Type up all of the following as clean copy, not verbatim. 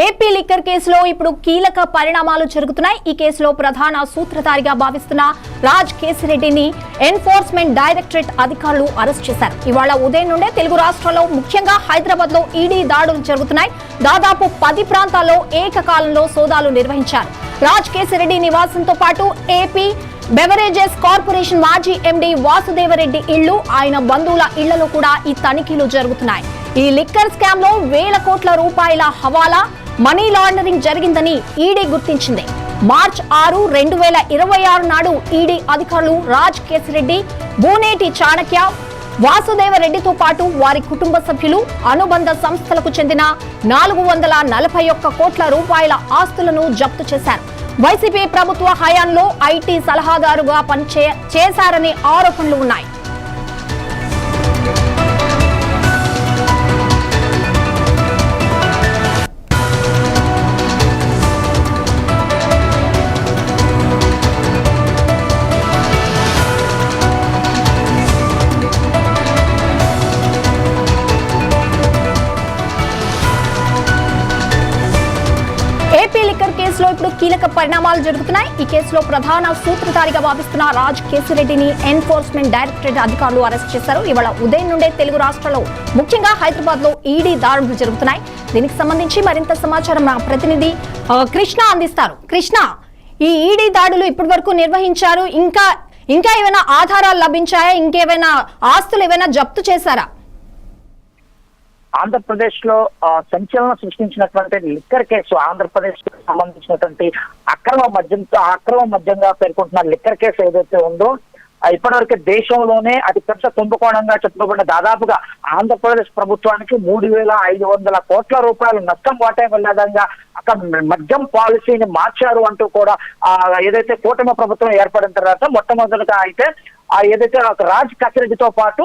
AP liquor కేసులో ఇప్పుడు కీలక పరిణామాలు జరుగుతున్నాయి. ఈ కేసులో ప్రధాన సూత్రధారిగా భావిస్తున్న రాజ్ కేసిరెడ్డిని ఎన్ఫోర్స్మెంట్ డైరెక్టరేట్ అధికారులు అరెస్ట్ చేశారు. ఇవాళ ఉదయం నుండే తెలుగు రాష్ట్రాల్లో ముఖ్యంగా హైదరాబాద్ లో ఈడీ దాడులు జరుగుతున్నాయి. దాదాపు 10 ప్రాంతాల్లో ఏకకాలంలో సోదాలు నిర్వహించారు. రాజ్ కేసిరెడ్డి నివాసంతో పాటు ఏపీ బెవరేజెస్ కార్పొరేషన్ మాజీ ఎండీ వాసుదేవరెడ్డి ఇళ్లు, ఆయన బంధువుల ఇళ్లలో కూడా ఈ తనిఖీలు జరుగుతున్నాయి. ఈ లిక్కర్ స్కామ్ లో వేల కోట్ల రూపాయల హవాలా, మనీ లాండరింగ్ జరిగిందని ఈడీ గుర్తించింది. మార్చి 6, 2026 నాడు ఈడీ అధికారులు రాజ్ కేసిరెడ్డి, బూనేటి చాణక్య, వాసుదేవరెడ్డితో పాటు వారి కుటుంబ సభ్యులు, అనుబంధ సంస్థలకు చెందిన 441 కోట్ల రూపాయల ఆస్తులను జప్తు చేశారు. వైసీపీ ప్రభుత్వ హయాంలో ఐటీ సలహాదారుగా చేశారనే ఆరోపణలు ఉన్నాయి. ఏపీ లిక్కర్ కేసులో ఇప్పుడు కీలక పరిణామాలు జరుగుతున్నాయి. ఈ కేసులో ప్రధాన సూత్రధారిగా భావిస్తున్న రాజ్ కేసిరెడ్డిని ఎన్ఫోర్స్మెంట్ డైరెక్టరేట్ అధికారులు అరెస్ట్ చేశారు. ఇవాళ ఉదయం నుండే తెలుగు రాష్ట్రాల్లో ముఖ్యంగా హైదరాబాద్ లో ఈడీ దాడులు జరుగుతున్నాయి. దీనికి సంబంధించి మరింత సమాచారం మా ప్రతినిధి కృష్ణ అందిస్తారు. కృష్ణ, ఈ ఈడీ దాడులు ఇప్పటి వరకు నిర్వహించారు, ఇంకా ఏమైనా ఆధారాలు లభించాయా? ఇంకేమైనా ఆస్తులు ఏమైనా జప్తు చేశారా? ఆంధ్రప్రదేశ్ లో సంచలనం సృష్టించినటువంటి లిక్కర్ కేసు, ఆంధ్రప్రదేశ్ కు సంబంధించినటువంటి అక్రమ మద్యంగా పేర్కొంటున్న లిక్కర్ కేసు ఏదైతే ఉందో ఇప్పటివరకు దేశంలోనే అతి పెద్ద కుంభకోణంగా చెప్పుకోబడిన దాదాపుగా ఆంధ్రప్రదేశ్ ప్రభుత్వానికి 3,500 కోట్ల రూపాయలు నష్టం వాటే వెళ్ళేదంగా అక్కడ మద్యం పాలసీని మార్చారు అంటూ కూడా ఏదైతే కూటమి ప్రభుత్వం ఏర్పడిన తర్వాత మొట్టమొదటిగా అయితే ఏదైతే రాజ్ కేసిరెడ్డితో పాటు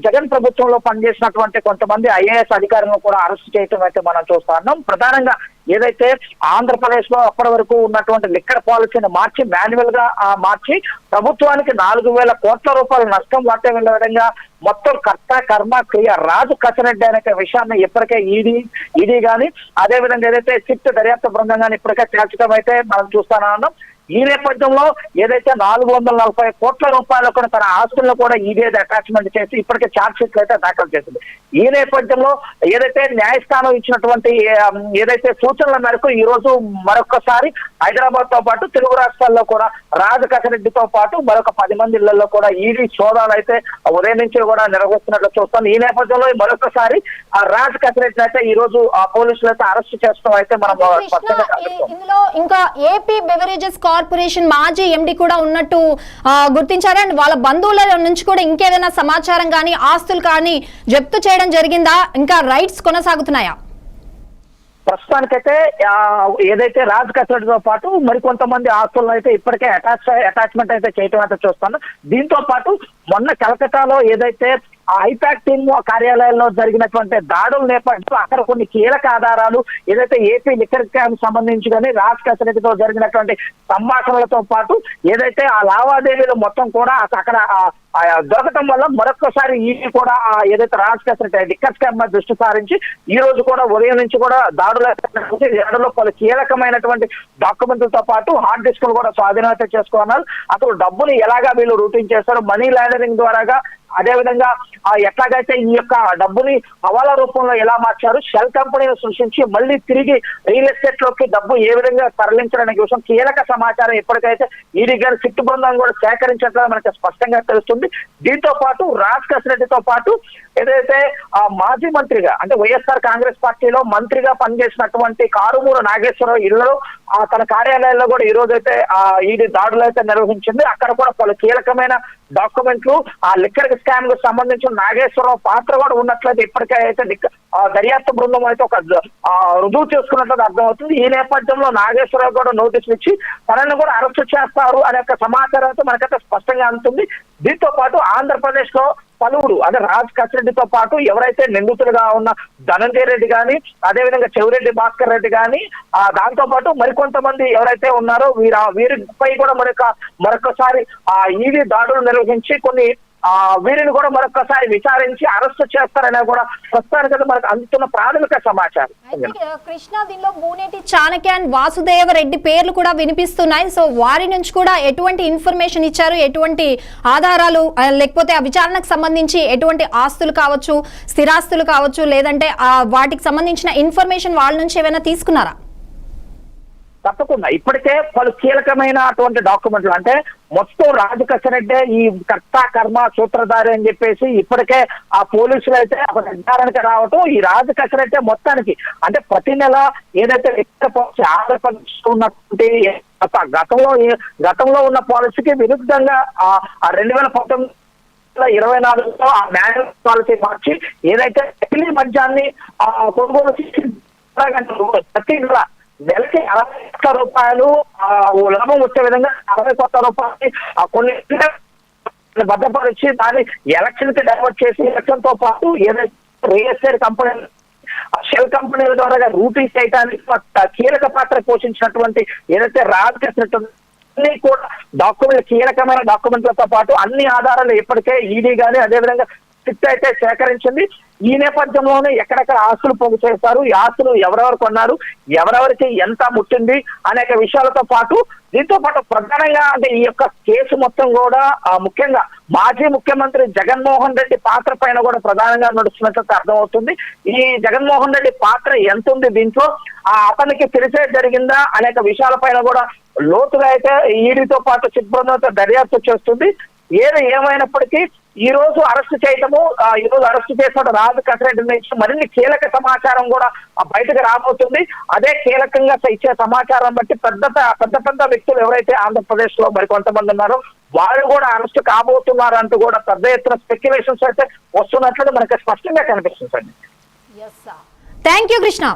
జగన్ ప్రభుత్వంలో పనిచేసినటువంటి కొంతమంది ఐఏఎస్ అధికారులను కూడా అరెస్ట్ చేయడం అయితే మనం చూస్తున్నాం. ప్రధానంగా ఏదైతే ఆంధ్రప్రదేశ్ లో అప్పటి వరకు ఉన్నటువంటి లిక్కర్ పాలసీని మార్చి మాన్యువల్ గా మార్చి ప్రభుత్వానికి 4,000 కోట్ల రూపాయల నష్టం వాటే వెళ్ళే విధంగా మొత్తం కర్త కర్మ క్రియ రాజు కేసిరెడ్డి అనే విషయాన్ని ఇప్పటికే ఈడీ గాని అదే విధంగా ఏదైతే సిట్ దర్యాప్తు బృందం గాని ఇప్పటికే తేల్చడం అయితే మనం చూస్తున్నాం. ఈ నేపథ్యంలో ఏదైతే 440 కోట్ల రూపాయలు కూడా తన ఆస్తులను కూడా ఈడీ అటాచ్మెంట్ చేసి ఇప్పటికే ఛార్జ్ షీట్లు అయితే దాఖలు చేసింది. ఈ నేపథ్యంలో ఏదైతే న్యాయస్థానం ఇచ్చినటువంటి ఏదైతే సూచనల మేరకు ఈ రోజు మరొకసారి హైదరాబాద్ తో పాటు తెలుగు రాష్ట్రాల్లో కూడా రాజ్ కేసిరెడ్డితో పాటు మరొక 10 మంది ఇళ్లలో కూడా ఈడీ సోదాలు అయితే ఉదయం నుంచి కూడా నిర్వహిస్తున్నట్లు చూస్తాం. ఈ నేపథ్యంలో మరొకసారి రాజ్ కేసిరెడ్డి అయితే ఈ రోజు పోలీసులు అయితే అరెస్ట్ చేస్తాం అయితే మనం ఇందులో ఇంకా ఏపీ బెవరేజెస్ కార్పొరేషన్ మాజీ ఎండి కూడా ఉన్నట్టు గుర్తించారు. అండ్ వాళ్ళ బంధువుల నుంచి కూడా ఇంకేదైనా సమాచారం కానీ ఆస్తులు కానీ జప్తు చేయడం జరిగిందా? ఇంకా రైట్స్ కొనసాగుతున్నాయా? ప్రస్తుతానికైతే ఏదైతే రాజ్ కేసిరెడ్డితో పాటు మరికొంతమంది ఆస్తులను అయితే ఇప్పటికే అటాచ్మెంట్ అయితే చేయటం అయితే చూస్తాను. దీంతో పాటు మొన్న కలకత్తాలో ఏదైతే ఐపాక్ టీమ్ కార్యాలయంలో జరిగినటువంటి దాడుల నేపథ్యంలో అక్కడ కొన్ని కీలక ఆధారాలు ఏదైతే ఏపీ లిక్కర్ స్కామ్ సంబంధించి కానీ రాజ్ కేసిరెడ్డితో జరిగినటువంటి సంభాషణలతో పాటు ఏదైతే ఆ లావాదేవీలు మొత్తం కూడా అక్కడ దొరకటం వల్ల మరొకసారి ఈడీ కూడా ఏదైతే రాజ్ కేసిరెడ్డి లిక్కర్ స్కామ్ మీద దృష్టి సారించి ఈ రోజు కూడా ఉదయం నుంచి కూడా దాడులలో పలు కీలకమైనటువంటి డాక్యుమెంట్లతో పాటు హార్డ్ డిస్క్లు కూడా స్వాధీనత చేసుకున్నారు. అసలు డబ్బులు ఎలాగా వీళ్ళు రూటింగ్ చేస్తారు, మనీ లాండరింగ్ ద్వారాగా అదేవిధంగా ఎట్లాగైతే ఈ యొక్క డబ్బుని హవాలా రూపంలో ఎలా మార్చారు, షెల్ కంపెనీని సృష్టించి మళ్ళీ తిరిగి రియల్ ఎస్టేట్ లోకి డబ్బు ఏ విధంగా తరలించడానికి కోసం కీలక సమాచారం ఇప్పటికైతే ఈడీ గారి సిట్టు బృందం కూడా సేకరించడం మనకి స్పష్టంగా తెలుస్తుంది. దీంతో పాటు రాజ్ కేసిరెడ్డితో పాటు ఏదైతే మాజీ మంత్రిగా అంటే వైఎస్ఆర్ కాంగ్రెస్ పార్టీలో మంత్రిగా పనిచేసినటువంటి కారుమూరు నాగేశ్వరరావు ఇళ్లలో తన కార్యాలయంలో కూడా ఈ రోజు అయితే ఈడీ దాడులు అయితే నిర్వహించింది. అక్కడ కూడా పలు కీలకమైన డాక్యుమెంట్లు ఆ లిక్కర్ స్కామ్ కు సంబంధించిన నాగేశ్వరరావు పాత్ర కూడా ఉన్నట్లయితే ఇప్పటికే అయితే దర్యాప్తు బృందం అయితే ఒక రుజువు చేసుకున్నట్లయితే అర్థమవుతుంది. ఈ నేపథ్యంలో నాగేశ్వరరావు కూడా నోటీసులు ఇచ్చి తనను కూడా అరెస్టు చేస్తారు అనే సమాచారం అయితే మనకైతే స్పష్టంగా అందుతుంది. దీంతో పాటు ఆంధ్రప్రదేశ్ లో పలువురు అంటే రాజ్ కేసిరెడ్డితో పాటు ఎవరైతే నిందితులుగా ఉన్న ధనంజయ రెడ్డి గాని అదేవిధంగా చెవిరెడ్డి భాస్కర్ రెడ్డి గాని దాంతో పాటు మరికొంతమంది ఎవరైతే ఉన్నారో వీరిపై కూడా మరొకసారి ఈడీ దాడులు నిర్వహించి కొన్ని వీరిని కూడా మరొకసారి విచారించి అరెస్ట్ చేస్తారనే కూడా ప్రస్తుతానికి మనకు అందుతున్న ప్రాథమిక సమాచారం. కృష్ణ, దీనిలో బూనేటి చాణక్య అండ్ వాసుదేవ రెడ్డి పేర్లు కూడా వినిపిస్తున్నాయి. సో వారి నుంచి కూడా ఎటువంటి ఇన్ఫర్మేషన్ ఇచ్చారు, ఎటువంటి ఆధారాలు, లేకపోతే ఆ విచారణకు సంబంధించి ఎటువంటి ఆస్తులు కావచ్చు, స్థిరాస్తులు కావచ్చు, లేదంటే వాటికి సంబంధించిన ఇన్ఫర్మేషన్ వాళ్ళ నుంచి ఏమైనా తీసుకున్నారా? తప్పకుండా ఇప్పటికే పలు కీలకమైనటువంటి డాక్యుమెంట్లు, అంటే మొత్తం రాజు కసిరెడ్డే ఈ కర్త కర్మ సూత్రధారి అని చెప్పేసి ఇప్పటికే ఆ పోలీసులు అయితే ఒక నిర్ధారణకి రావటం, ఈ రాజు కసిరెడ్డే మొత్తానికి అంటే ప్రతి నెల ఏదైతే ఆంధ్రప్రదేశ్ ఉన్నటువంటి గతంలో ఉన్న పాలసీకి విరుద్ధంగా ఆ 2019-24లో ఆ మాన్యువల్ పాలసీ మార్చి ఏదైతే నకిలీ మద్యాన్ని కొనుగోలు చేసి ప్రతి నెలకి 60 లక్షల రూపాయలు లాభం వచ్చే విధంగా 60 కోట్ల రూపాయలు కొన్ని భద్రపరిచి దాన్ని ఎలక్షన్ కి డైవర్ట్ చేసి ఎలక్షన్ తో పాటు ఏదైతే రియల్ ఎస్టేట్ కంపెనీ షెల్ కంపెనీల ద్వారా రూపీ చేయడానికి కీలక పాత్ర పోషించినటువంటి ఏదైతే రాజకీయ అన్ని కూడా కీలకమైన డాక్యుమెంట్లతో పాటు అన్ని ఆధారాలు ఇప్పటికే ఈడీ గానీ అదేవిధంగా సిట్ అయితే సేకరించింది. ఈ నేపథ్యంలోనే ఎక్కడెక్కడ ఆస్తులు పోగు చేస్తారు, ఈ ఆస్తులు ఎవరెవరు కొన్నారు, ఎవరెవరికి ఎంత ముట్టింది అనేక విషయాలతో పాటు దీంతో పాటు ప్రధానంగా అంటే ఈ యొక్క కేసు మొత్తం కూడా ముఖ్యంగా మాజీ ముఖ్యమంత్రి జగన్మోహన్ రెడ్డి పాత్ర పైన కూడా ప్రధానంగా నడుస్తున్నట్టు అర్థమవుతుంది. ఈ జగన్మోహన్ రెడ్డి పాత్ర ఎంత ఉంది దీంట్లో, అతనికి తెలిసే జరిగిందా అనేక విషయాలపైన కూడా లోతుగా అయితే ఈడీతో పాటు సిట్ బృందంతో దర్యాప్తు చేస్తుంది. ఏమైనప్పటికీ ఈ రోజు అరెస్ట్ చేయటము, ఈ రోజు అరెస్ట్ చేసిన రాజు కసిరెడ్డి నుంచి మరిన్ని కీలక సమాచారం కూడా బయటకు రాబోతుంది. అదే కీలకంగా ఇచ్చే సమాచారం బట్టి పెద్ద వ్యక్తులు ఎవరైతే ఆంధ్రప్రదేశ్ లో మరికొంతమంది ఉన్నారో వాళ్ళు కూడా అరెస్ట్ కాబోతున్నారు అంటూ కూడా పెద్ద ఎత్తున స్పెక్యులేషన్స్ అయితే వస్తున్నట్లు మనకి స్పష్టంగా కనిపిస్తుంది. Thank you Krishna.